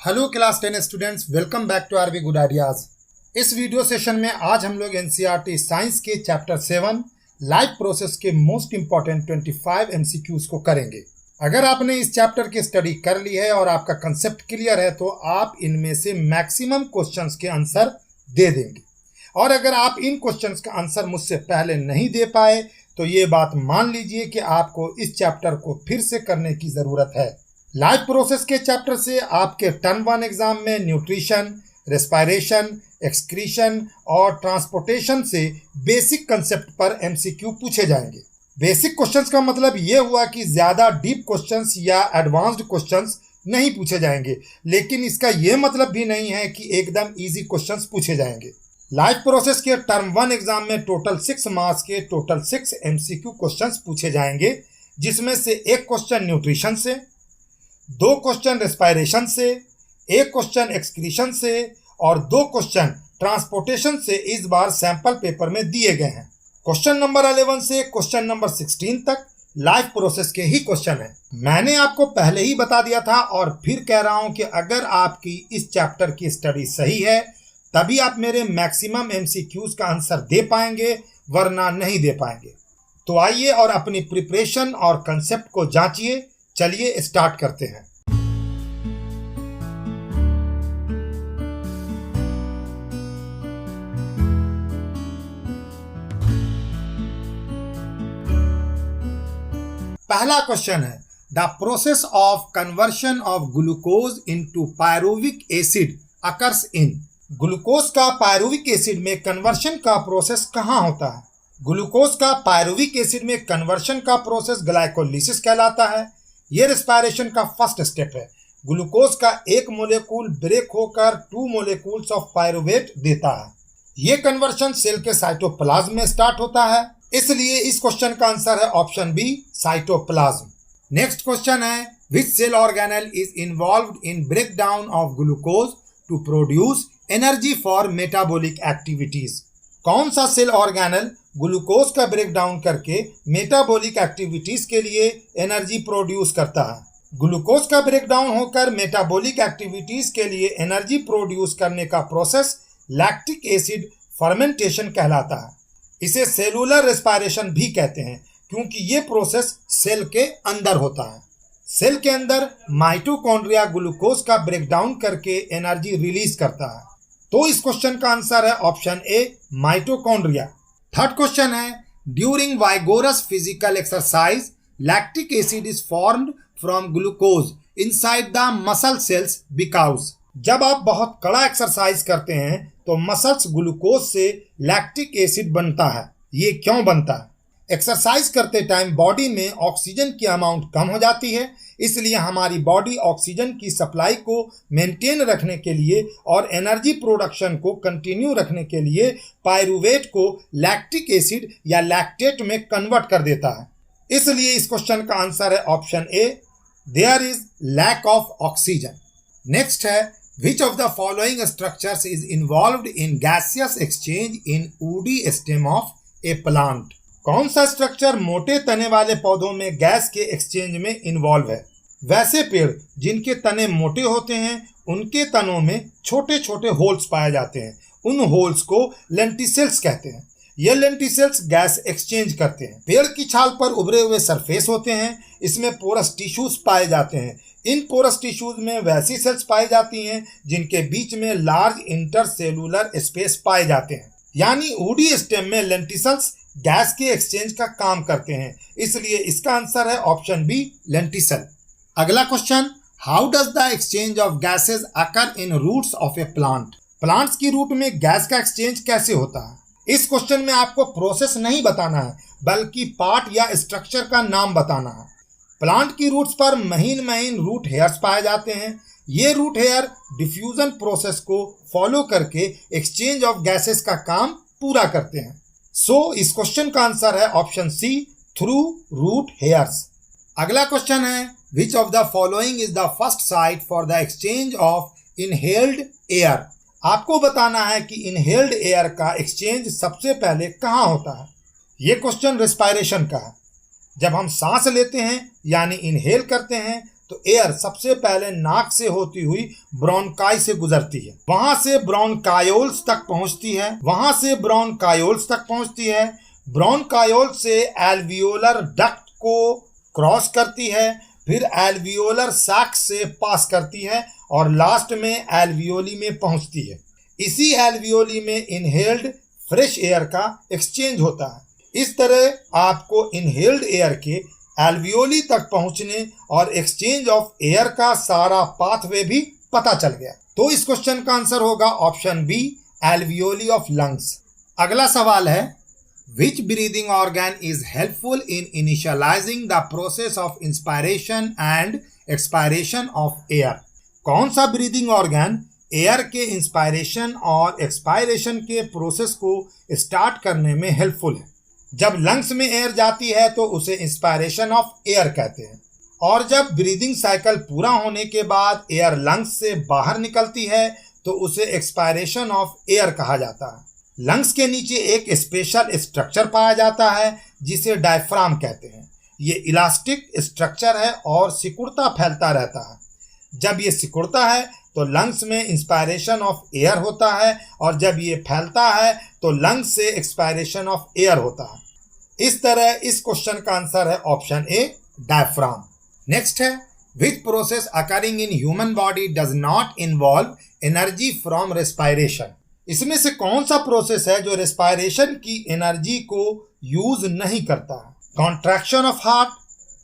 Hello class 10 students, welcome back to RV good ideas. इस video session में आज हम लोग एनसीईआरटी साइंस के चैप्टर 7 लाइफ प्रोसेस के मोस्ट इंपॉर्टेंट 25 एमसीक्यूज को करेंगे। अगर आपने इस चैप्टर की स्टडी कर ली है और आपका कंसेप्ट क्लियर है तो आप इनमें से मैक्सिमम क्वेश्चंस के आंसर दे देंगे। और अगर आप इन क्वेश्चंस का आंसर मुझसे पहले नहीं दे पाए तो ये बात मान लीजिए कि आपको इस चैप्टर को फिर से करने की ज़रूरत है। लाइफ प्रोसेस के चैप्टर से आपके टर्म 1 एग्जाम में न्यूट्रिशन, रेस्पिरेशन, एक्सक्रीशन और ट्रांसपोर्टेशन से बेसिक कंसेप्ट पर एमसीक्यू पूछे जाएंगे। बेसिक क्वेश्चंस का मतलब ये हुआ कि ज़्यादा डीप क्वेश्चंस या एडवांस्ड क्वेश्चंस नहीं पूछे जाएंगे, लेकिन इसका ये मतलब भी नहीं है कि एकदम इजी क्वेश्चंस पूछे जाएंगे। लाइफ प्रोसेस के टर्म 1 एग्जाम में टोटल 6 मार्क्स के टोटल 6 एमसीक्यू क्वेश्चंस पूछे जाएंगे, जिसमें से एक क्वेश्चन न्यूट्रिशन से, 2 क्वेश्चन रेस्पिरेशन से, 1 क्वेश्चन एक्सक्रीशन से और 2 क्वेश्चन ट्रांसपोर्टेशन से इस बार सैंपल पेपर में दिए गए हैं। क्वेश्चन नंबर 11 से क्वेश्चन नंबर 16 तक लाइफ प्रोसेस के ही क्वेश्चन हैं। मैंने आपको पहले ही बता दिया था और फिर कह रहा हूं कि अगर आपकी इस चैप्टर की स्टडी सही है तभी आप मेरे मैक्सिमम एमसीक्यूज का आंसर दे पाएंगे, वरना नहीं दे पाएंगे। तो आइए और अपनी प्रिपरेशन और कंसेप्ट को जांचिए। चलिए स्टार्ट करते हैं। पहला क्वेश्चन है, the process of conversion of glucose into pyruvic acid occurs in. Glucose का पायरुविक एसिड में कन्वर्शन का प्रोसेस कहाँ होता है? ग्लूकोज का पायरुविक एसिड में कन्वर्शन का प्रोसेस ग्लाइकोलिसिस कहलाता है। ये रेस्पिरेशन का फर्स्ट स्टेप है। ग्लूकोज का एक मोलेक्यूल ब्रेक होकर 2 मोलेक्यूल्स ऑफ पायरुवेट देता है। ये कन्वर्शन सेल के साइटोप्लाज्म में स्टार्ट होता है, इसलिए इस क्वेश्चन का आंसर है option B, cytoplasm. Next question है, which cell organelle is involved in break down of glucose to produce energy for metabolic activities. कौन सा सेल ऑर्गेनेल ग्लूकोज का ब्रेक डाउन करके मेटाबॉलिक एक्टिविटीज के लिए एनर्जी प्रोड्यूस करता है? ग्लूकोज का ब्रेक डाउन होकर मेटाबॉलिक एक्टिविटीज के लिए एनर्जी प्रोड्यूस करने का प्रोसेस लैक्टिक एसिड फर्मेंटेशन कहलाता है। इसे सेलुलर रेस्पिरेशन भी कहते हैं क्योंकि ये प्रोसेस सेल के अंदर होता है। सेल के अंदर माइटोकॉन्ड्रिया ग्लूकोज का ब्रेक डाउन करके एनर्जी रिलीज करता है। तो इस क्वेश्चन का आंसर है option A, mitochondria. Third question है, during vigorous physical exercise lactic acid is formed from glucose inside the muscle cells because. जब आप बहुत कड़ा एक्सरसाइज करते हैं तो मसल्स ग्लूकोज से लैक्टिक एसिड बनता है। ये क्यों बनता है? एक्सरसाइज करते टाइम बॉडी में ऑक्सीजन की अमाउंट कम हो जाती है, इसलिए हमारी बॉडी ऑक्सीजन की सप्लाई को मेंटेन रखने के लिए और एनर्जी प्रोडक्शन को कंटिन्यू रखने के लिए पायरुवेट को लैक्टिक एसिड या लैक्टेट में कन्वर्ट कर देता है। इसलिए इस क्वेश्चन का आंसर है option A, there is lack of oxygen. Next है, which of the following structures is involved in gaseous exchange in woody stem of a plant. कौन सा स्ट्रक्चर मोटे तने वाले पौधों में गैस के एक्सचेंज में इन्वॉल्व है? वैसे पेड़ जिनके तने मोटे होते हैं उनके तनों में छोटे छोटे होल्स पाए जाते हैं। उन होल्स को लेंटिसेल्स कहते हैं। ये लेंटिसेल्स गैस एक्सचेंज करते हैं। पेड़ की छाल पर उभरे हुए सरफेस होते हैं, इसमें पोरस टिश्यूज पाए जाते हैं। इन पोरस टिश्यूज में वैसी सेल्स पाई जाती हैं जिनके बीच में लार्ज इंटरसेलुलर स्पेस पाए जाते हैं। यानी वुडी स्टेम में लेंटिसेल्स गैस के एक्सचेंज का काम करते हैं, इसलिए इसका आंसर है ऑप्शन बी, लेंटिसल। अगला question, how does the exchange of gases occur in roots of a plant. Plants की रूट में गैस का एक्सचेंज कैसे होता है? इस क्वेश्चन में आपको प्रोसेस नहीं बताना है बल्कि पार्ट या स्ट्रक्चर का नाम बताना है। प्लांट की रूट्स पर महीन महीन रूट हेयर्स पाए जाते हैं। ये रूट हेयर डिफ्यूजन प्रोसेस को फॉलो करके एक्सचेंज ऑफ गैसेस का काम पूरा करते हैं। सो इस क्वेश्चन का आंसर है option C, through root hairs. अगला क्वेश्चन है, which of the following is the first site for the exchange of inhaled air. आपको बताना है कि इनहेल्ड एयर का एक्सचेंज सबसे पहले कहाँ होता है। ये क्वेश्चन रेस्पिरेशन का है। जब हम सांस लेते हैं यानी इनहेल करते हैं तो एयर सबसे पहले नाक से होती हुई ब्रोंकाई से गुजरती है, वहां से ब्रोंकायोल्स तक पहुंचती है, ब्रोंकायोल्स से एल्वियोलर डक्ट को क्रॉस करती है, फिर एल्वियोलर सैक से पास करती है और लास्ट में एल्वियोली में पहुंचती है। इसी एल्वियोली में इनहेल्ड फ्रेश एयर का एक्सचेंज होता है। इस तरह आपको इनहेल्ड एयर के एल्वियोली तक पहुंचने और एक्सचेंज ऑफ एयर का सारा पाथवे भी पता चल गया। तो इस क्वेश्चन का आंसर होगा option B, alveoli of lungs. अगला सवाल है, Which breathing organ is helpful in initializing the process of inspiration and expiration of air? कौन सा ब्रीदिंग ऑर्गन एयर के इंस्पायरेशन और एक्सपायरेशन के प्रोसेस को स्टार्ट करने में हेल्पफुल है? जब लंग्स में एयर जाती है तो उसे इंस्पायरेशन ऑफ एयर कहते हैं, और जब ब्रीदिंग साइकिल पूरा होने के बाद एयर लंग्स से बाहर निकलती है तो उसे एक्सपायरेशन ऑफ एयर कहा जाता है। लंग्स के नीचे एक स्पेशल स्ट्रक्चर पाया जाता है जिसे डायफ्राम कहते हैं। ये इलास्टिक स्ट्रक्चर है और सिकुड़ता फैलता रहता है। जब ये सिकुड़ता है तो लंग्स में इंस्पायरेशन ऑफ एयर होता है, और जब ये फैलता है तो लंग्स से एक्सपायरेशन ऑफ एयर होता है। इस तरह इस क्वेश्चन का आंसर है ऑप्शन ए, डायफ्राम। नेक्स्ट है, which process occurring in human body does not involve energy from respiration? इसमें से कौन सा प्रोसेस है जो रेस्पायरेशन की एनर्जी को यूज नहीं करता है? Contraction of heart,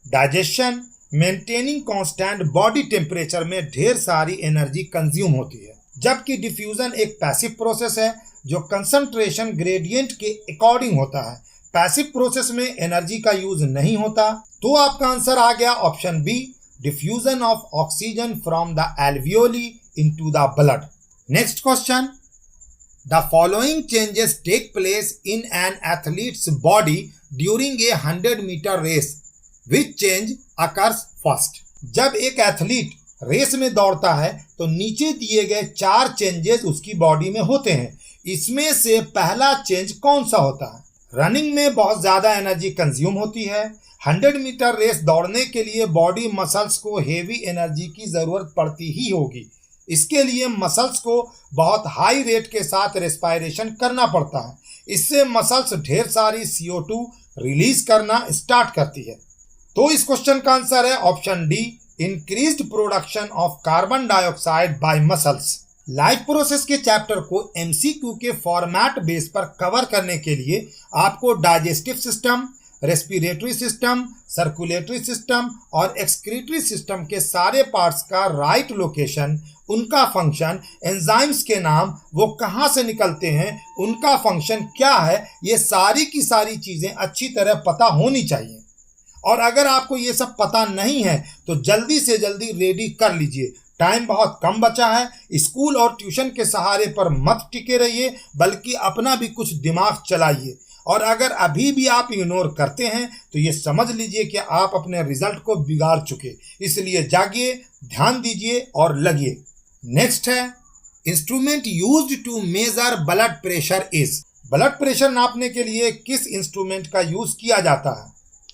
digestion, maintaining constant body temperature में ढेर सारी एनर्जी कंज्यूम होती है, जबकि डिफ्यूजन एक पैसिव प्रोसेस है जो कंसंट्रेशन ग्रेडियंट के अकॉर्डिंग होता है। पैसिव प्रोसेस में एनर्जी का यूज नहीं होता। तो आपका आंसर आ गया option B, diffusion of oxygen from the alveoli into the blood. Next question, The following changes take place in an athlete's body during a 100-meter race. Which change occurs first? जब एक athlete race में दौड़ता है तो नीचे दिए गए 4 changes उसकी बॉडी में होते हैं। इसमें से पहला चेंज कौन सा होता है? रनिंग में बहुत ज़्यादा एनर्जी कंज्यूम होती है। 100 मीटर रेस दौड़ने के लिए बॉडी मसल्स को हेवी एनर्जी की ज़रूरत पड़ती ही होगी। इसके लिए मसल्स को बहुत हाई रेट के साथ रेस्पायरेशन करना पड़ता है। इससे मसल्स ढेर सारी CO2 रिलीज करना स्टार्ट करती है। तो इस क्वेश्चन का आंसर है option D, increased production of carbon dioxide bye muscles. Life process के चैप्टर को MCQ के फॉर्मेट बेस पर कवर करने के लिए आपको digestive system, respiratory system, circulatory system और एक्सक्रीटरी सिस्टम के सारे पार्ट्स का राइट लोकेशन, उनका फंक्शन, एंजाइम्स के नाम, वो कहाँ से निकलते हैं, उनका फंक्शन क्या है, ये सारी की सारी चीज़ें अच्छी तरह पता होनी चाहिए। और अगर आपको ये सब पता नहीं है तो जल्दी से जल्दी रेडी कर लीजिए, टाइम बहुत कम बचा है। स्कूल और ट्यूशन के सहारे पर मत टिके रहिए, बल्कि अपना भी कुछ दिमाग चलाइए। और अगर अभी भी आप इग्नोर करते हैं तो ये समझ लीजिए कि आप अपने रिजल्ट को बिगाड़ चुके। इसलिए जागिए, ध्यान दीजिए और लगिए। नेक्स्ट है, instrument used to measure blood pressure is. Blood pressure नापने के लिए किस इंस्ट्रूमेंट का यूज किया जाता है?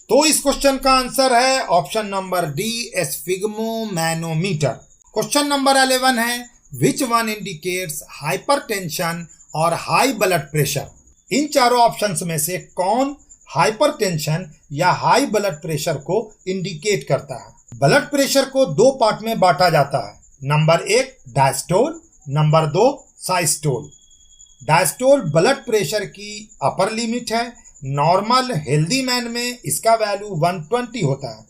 तो इस क्वेश्चन का आंसर है option number D, sphygmomanometer. Question number 11 है, विच वन इंडिकेट्स हाइपरटेंशन और हाई ब्लड प्रेशर? इन चारों ऑप्शंस में से कौन हाइपरटेंशन या हाई ब्लड प्रेशर को इंडिकेट करता है? ब्लड प्रेशर को 2 पार्ट में बांटा जाता है। Number 1 diastole, number 2 systole. Diastole blood pressure की अपर लिमिट है। नॉर्मल हेल्दी मैन में इसका वैल्यू 120 होता है।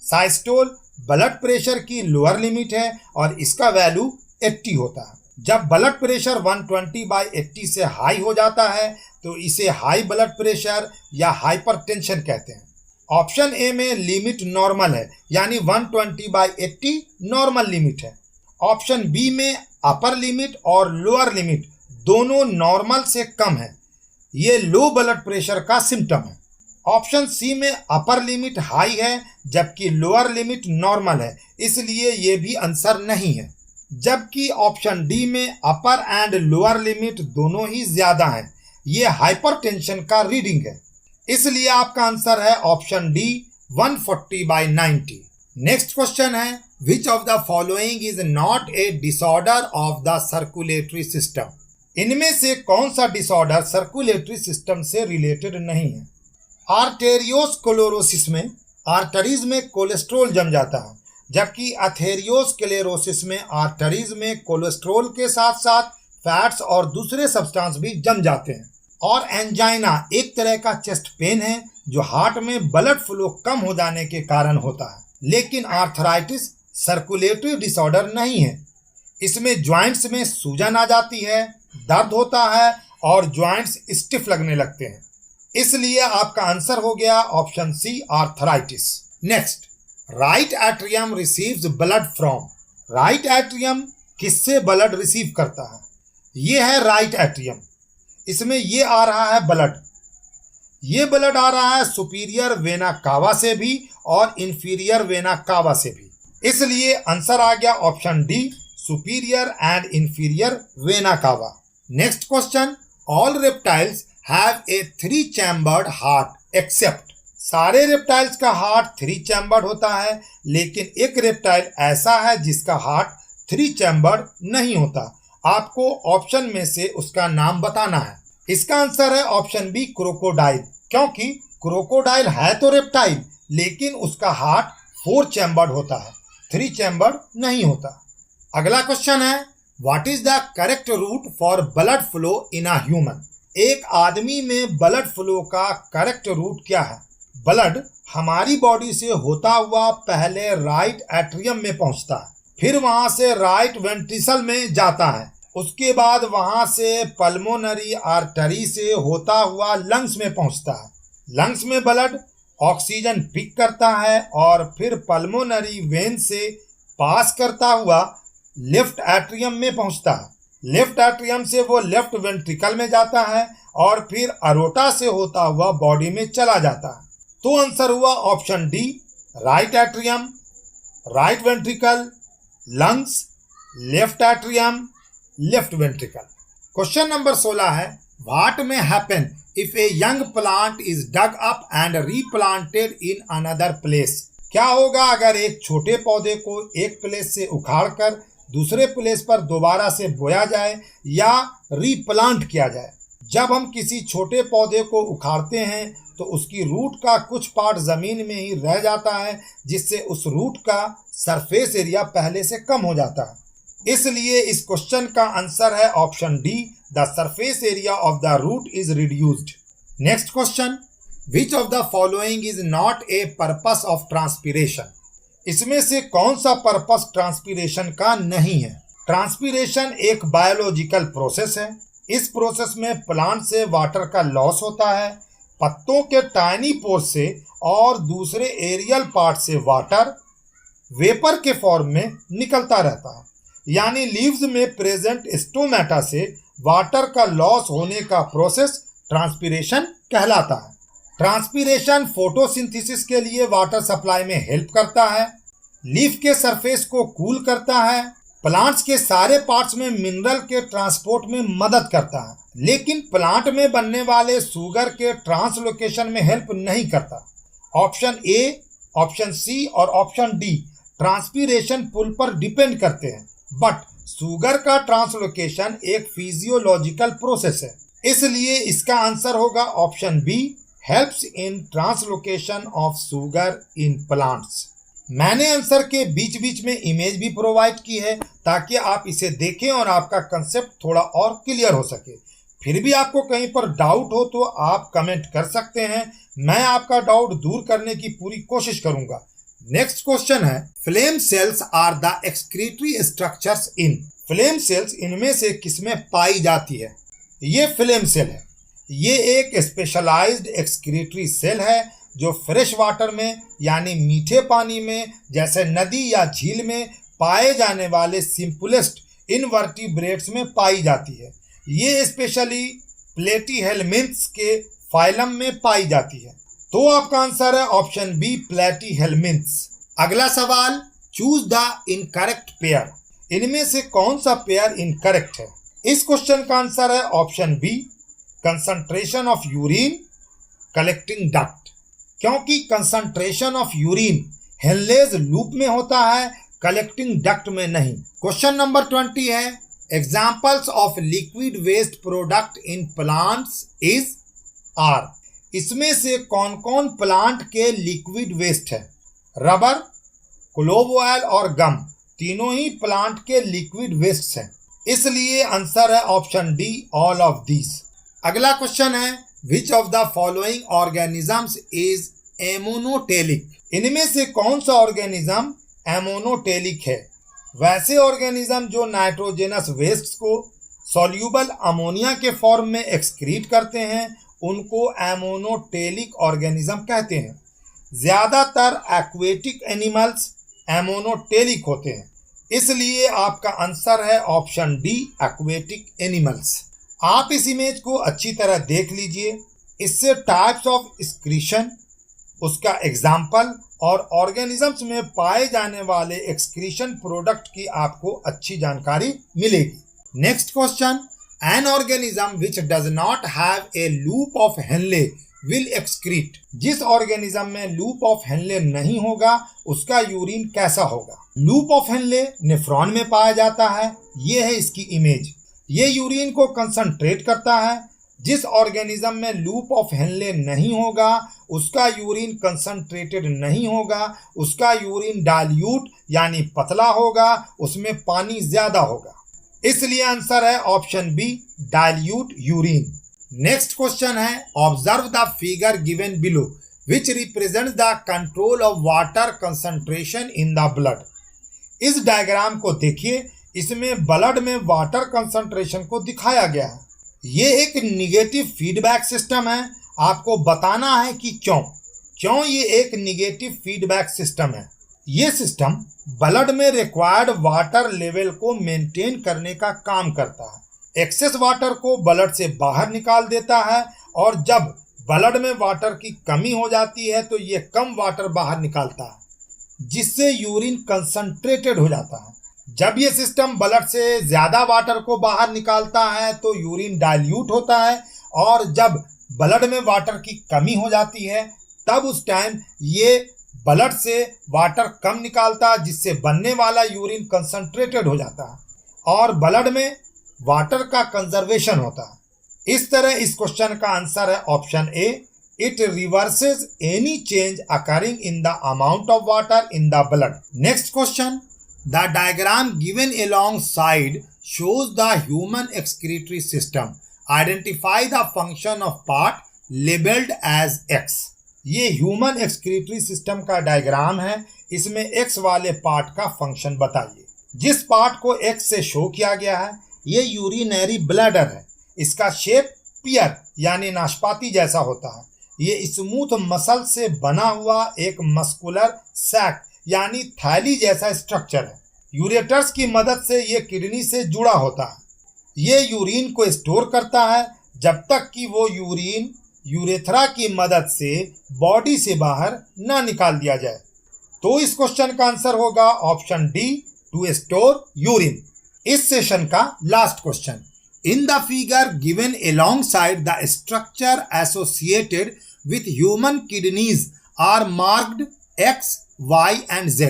साइस्टोल ब्लड प्रेशर की लोअर लिमिट है और इसका वैल्यू 80 होता है। जब ब्लड प्रेशर 120/80 से हाई हो जाता है तो इसे हाई ब्लड प्रेशर या हाइपरटेंशन कहते हैं। ऑप्शन ए में लिमिट नॉर्मल है, यानी 120/80 नॉर्मल लिमिट है। ऑप्शन बी में अपर लिमिट और लोअर लिमिट दोनों नॉर्मल से कम है, ये लो ब्लड प्रेशर का सिम्टम है। ऑप्शन सी में अपर लिमिट हाई है जबकि लोअर लिमिट नॉर्मल है, इसलिए ये भी आंसर नहीं है। जबकि ऑप्शन डी में अपर एंड लोअर लिमिट दोनों ही ज्यादा हैं, ये हाइपरटेंशन का रीडिंग है। इसलिए आपका आंसर है ऑप्शन डी 140/90। नेक्स्ट क्वेश्चन है, which of the following is not A disorder of the circulatory system? इनमें से कौन सा डिसऑर्डर सर्कुलेटरी सिस्टम से रिलेटेड नहीं है? आर्टेरियोस्क्लेरोसिस में आर्टरीज में कोलेस्ट्रॉल जम जाता है, जबकि एथेरियोस्क्लेरोसिस में आर्टरीज में कोलेस्ट्रॉल के साथ साथ फैट्स और दूसरे सब्सटेंस भी जम जाते हैं। और एंजाइना एक तरह का चेस्ट पेन है जो हार्ट में ब्लड फ्लो कम हो जाने के कारण होता है, लेकिन आर्थराइटिस सर्कुलेटरी डिसऑर्डर नहीं है। इसमें जॉइंट्स में सूजन आ जाती है, दर्द होता है और जॉइंट्स स्टिफ लगने लगते हैं। इसलिए आपका आंसर हो गया option C, arthritis. Next, right atrium receives blood from. Right atrium किससे ब्लड रिसीव करता है? ये है राइट एट्रियम। इसमें ये आ रहा है ब्लड, ये ब्लड आ रहा है सुपीरियर वेना कावा से भी और इंफीरियर वेना कावा से भी। इसलिए आंसर आ गया option D, superior and inferior vena cava. Next question, all reptiles have a 3 chambered heart except. सारे रेप्टाइल्स का हार्ट 3 चैम्बर्ड होता है, लेकिन एक रेप्टाइल ऐसा है जिसका हार्ट 3 चैम्बर्ड नहीं होता। आपको ऑप्शन में से उसका नाम बताना है। इसका आंसर है ऑप्शन बी, क्रोकोडाइल, क्योंकि क्रोकोडाइल है तो रेप्टाइल लेकिन उसका हार्ट 4 चैम्बर्ड होता है, 3 चैम्बर्ड नहीं होता। अगला क्वेश्चन है, what is the correct route for blood flow in a human? एक आदमी में ब्लड फ्लो का करेक्ट रूट क्या है? ब्लड हमारी बॉडी से होता हुआ पहले राइट एट्रियम में पहुंचता है, फिर वहां से राइट वेंट्रिकल में जाता है, उसके बाद वहां से पल्मोनरी आर्टरी से होता हुआ लंग्स में पहुंचता है। लंग्स में ब्लड ऑक्सीजन पिक करता है और फिर पल्मोनरी वेन से पास करता हुआ लेफ्ट एट्रियम में पहुंचता है। लेफ्ट एट्रियम से वो लेफ्ट वेंट्रिकल में जाता है और फिर अरोटा से होता हुआ बॉडी में चला जाता है। तो आंसर हुआ option D, right atrium, right ventricle, lungs, left atrium, left ventricle. Question number 16 है, व्हाट में happen if a young plant is dug up and replanted in another place? क्या होगा अगर एक छोटे पौधे को एक प्लेस से उखाड़कर दूसरे प्लेस पर दोबारा से बोया जाए या रीप्लांट किया जाए? जब हम किसी छोटे पौधे को उखाड़ते हैं तो उसकी रूट का कुछ पार्ट जमीन में ही रह जाता है, जिससे उस रूट का सरफेस एरिया पहले से कम हो जाता है। इसलिए इस क्वेश्चन का आंसर है option D, the surface area of the root is reduced. Next question, which of the following is not a purpose of transpiration? इसमें से कौन सा पर्पस ट्रांसपीरेशन का नहीं है? ट्रांसपीरेशन एक बायोलॉजिकल प्रोसेस है। इस प्रोसेस में प्लांट से वाटर का लॉस होता है, पत्तों के टाइनी पोर से और दूसरे एरियल पार्ट से वाटर वेपर के फॉर्म में निकलता रहता है, यानी लीव्स में प्रेजेंट स्टोमेटा से वाटर का लॉस होने का प्रोसेस ट्रांसपीरेशन कहलाता है। ट्रांसपीरेशन फोटोसिंथेसिस के लिए वाटर सप्लाई में हेल्प करता है, लीफ के सरफेस को कूल करता है, प्लांट्स के सारे पार्ट्स में मिनरल के ट्रांसपोर्ट में मदद करता है, लेकिन प्लांट में बनने वाले शुगर के ट्रांसलोकेशन में हेल्प नहीं करता। ऑप्शन ए, ऑप्शन सी और ऑप्शन डी ट्रांसपीरेशन पुल पर डिपेंड करते हैं, बट शुगर का ट्रांसलोकेशन एक फिजियोलॉजिकल प्रोसेस है। इसलिए इसका आंसर होगा option B, helps in translocation of sugar in plants. मैंने आंसर के बीच बीच में इमेज भी प्रोवाइड की है ताकि आप इसे देखें और आपका कंसेप्ट थोड़ा और क्लियर हो सके। फिर भी आपको कहीं पर डाउट हो तो आप कमेंट कर सकते हैं, मैं आपका डाउट दूर करने की पूरी कोशिश करूंगा। नेक्स्ट क्वेश्चन है, flame cells are the excretory structures in. Flame cells इनमें से किसमें पाई जाती है? ये फ्लेम सेल है। ये एक स्पेशलाइज्ड एक्सक्रीटरी सेल है जो फ्रेश वाटर में यानी मीठे पानी में जैसे नदी या झील में पाए जाने वाले सिंपलेस्ट इनवर्टिब्रेट्स में पाई जाती है। ये स्पेशली प्लेटीहेल्मिन्थ्स के फाइलम में पाई जाती है। तो आपका आंसर है ऑप्शन बी, प्लेटीहेल्मिन्थ्स। अगला सवाल, चूज द इनकरेक्ट पेयर। इनमें से कौन सा पेयर इनकरेक्ट है? इस क्वेश्चन का आंसर है option B, concentration of urine collecting duct, क्योंकि concentration of urine Henle's loop में होता है, कलेक्टिंग डक्ट में नहीं। क्वेश्चन नंबर 20 है, examples of liquid waste product in plants is are. इसमें से कौन कौन प्लांट के लिक्विड वेस्ट है? रबर, क्लोव ऑयल और गम तीनों ही प्लांट के लिक्विड वेस्ट हैं, इसलिए आंसर है option D, all of these. अगला क्वेश्चन है, which of the following organisms is ammonotelic. इनमें से कौन सा ऑर्गेनिज्म एमोनोटेलिक है? वैसे ऑर्गेनिज्म जो नाइट्रोजनस वेस्ट को सॉल्यूबल अमोनिया के फॉर्म में एक्सक्रीट करते हैं उनको एमोनोटेलिक ऑर्गेनिज्म कहते हैं। ज्यादातर एक्वेटिक एनिमल्स एमोनोटेलिक होते हैं, इसलिए आपका आंसर है ऑप्शन डी, एक्वेटिक एनिमल्स। आप इस इमेज को अच्छी तरह देख लीजिए, इससे टाइप्स ऑफ एक्सक्रीशन, उसका एग्जाम्पल और ऑर्गेनिजम्स में पाए जाने वाले एक्सक्रीशन प्रोडक्ट की आपको अच्छी जानकारी मिलेगी। Next question, an organism which does not have a loop of Henle will excrete. जिस ऑर्गेनिज्म में लूप ऑफ हेनले नहीं होगा उसका यूरिन कैसा होगा? लूप ऑफ हेनले नेफ्रॉन में पाया जाता है, ये है इसकी इमेज। ये यूरिन को कंसंट्रेट करता है। जिस ऑर्गेनिज्म में लूप ऑफ हेनले नहीं होगा उसका यूरिन कंसंट्रेटेड नहीं होगा, उसका यूरिन डाइल्यूट यानी पतला होगा, उसमें पानी ज्यादा होगा, इसलिए आंसर है option B, dilute urine. Next question है, observe the figure given below which represent the control of water concentration in the blood. इस डायग्राम को देखिए, इसमें ब्लड में वाटर कंसंट्रेशन को दिखाया गया है। ये एक निगेटिव फीडबैक सिस्टम है, आपको बताना है कि क्यों ये एक निगेटिव फीडबैक सिस्टम है। ये सिस्टम ब्लड में रिक्वायर्ड वाटर लेवल को मेंटेन करने का काम करता है। एक्सेस वाटर को ब्लड से बाहर निकाल देता है और जब ब्लड में वाटर की कमी हो जाती है तो ये कम वाटर बाहर निकालता है, जिससे यूरिन कंसंट्रेटेड हो जाता है। जब ये सिस्टम ब्लड से ज्यादा वाटर को बाहर निकालता है तो यूरिन डाइल्यूट होता है, और जब ब्लड में वाटर की कमी हो जाती है तब उस टाइम ये ब्लड से वाटर कम निकालता है, जिससे बनने वाला यूरिन कंसंट्रेटेड हो जाता है और ब्लड में वाटर का कंजर्वेशन होता है। इस तरह इस क्वेश्चन का आंसर है option A, it reverses any change occurring in the amount of water in the blood. Next question, the diagram given alongside shows the human excretory system. Identify the function of part labeled as X. ये human excretory system का diagram है, इसमें X वाले part का function बताइए। जिस part को X से शो किया गया है ये यूरिनरी ब्लैडर है। इसका शेप पियर यानी नाशपाती जैसा होता है। ये स्मूथ मसल से बना हुआ एक मस्कुलर सैक यानी थैली जैसा स्ट्रक्चर है। यूरेटर्स की मदद से ये किडनी से जुड़ा होता है। ये यूरिन को स्टोर करता है जब तक कि वो यूरिन यूरेथ्रा की मदद से बॉडी से बाहर ना निकाल दिया जाए। तो इस क्वेश्चन का आंसर होगा option D, to store urine. इस सेशन का last question, in the figure given alongside the structure associated with human kidneys are marked X, Y and Z.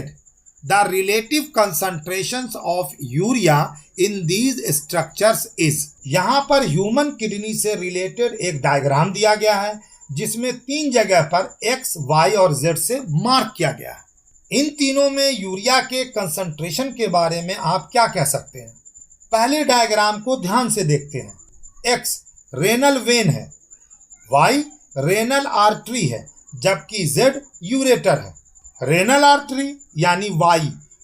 The relative concentrations of urea in these structures is. यहाँ पर human kidney से related एक diagram दिया गया है जिसमें 3 जगह पर X, Y और Z से मार्क किया गया है। इन तीनों में यूरिया के कंसंट्रेशन के बारे में आप क्या कह सकते हैं? पहले डायग्राम को ध्यान से देखते हैं। X रेनल वेन है, Y रेनल आर्टरी है, जबकि Z यूरेटर है। रेनल आर्टरी यानी Y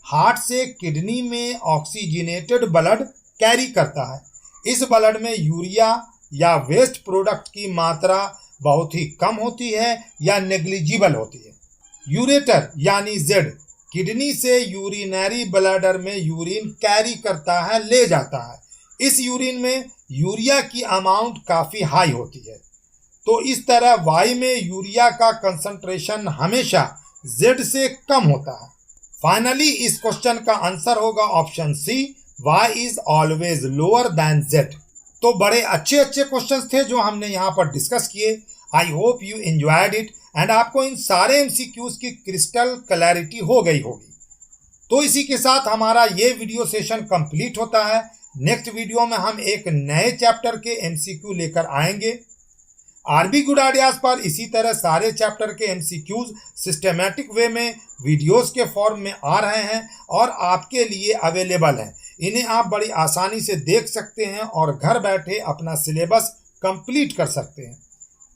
हार्ट से किडनी में ऑक्सीजनेटेड ब्लड कैरी करता है। इस ब्लड में यूरिया या वेस्ट प्रोडक्ट की मात्रा बहुत ही कम होती है या नेग्लिजिबल होती है। यूरेटर यानी Z किडनी से यूरिनरी ब्लैडर में यूरिन कैरी करता है, ले जाता है। इस यूरिन में यूरिया की अमाउंट काफ़ी हाई होती है, तो इस तरह Y में यूरिया का कंसंट्रेशन हमेशा Z से कम होता है। फाइनली इस क्वेश्चन का आंसर होगा option C, Y is always lower than Z। तो बड़े अच्छे क्वेश्चंस थे जो हमने यहाँ पर डिस्कस किए। I hope you enjoyed it and आपको इन सारे एमसीक्यूज की क्रिस्टल क्लैरिटी हो गई होगी। तो इसी के साथ हमारा ये वीडियो सेशन कंप्लीट होता है। नेक्स्ट वीडियो में हम एक नए चैप्टर के एमसीक्यू लेकर आएंगे। आरबी गुड आइडियाज पर इसी तरह सारे चैप्टर के एमसीक्यूज सिस्टेमैटिक वे में वीडियोस के फॉर्म में आ रहे हैं और आपके लिए अवेलेबल हैं। इन्हें आप बड़ी आसानी से देख सकते हैं और घर बैठे अपना सिलेबस कंप्लीट कर सकते हैं।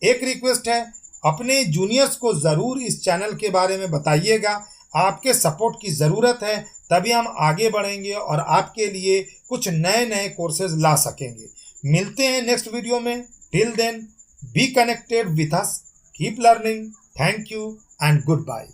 एक रिक्वेस्ट है, अपने जूनियर्स को ज़रूर इस चैनल के बारे में बताइएगा। आपके सपोर्ट की ज़रूरत है, तभी हम आगे बढ़ेंगे और आपके लिए कुछ नए नए कोर्सेज ला सकेंगे। मिलते हैं नेक्स्ट वीडियो में। Till then, be connected with us, keep learning. Thank you and good bye.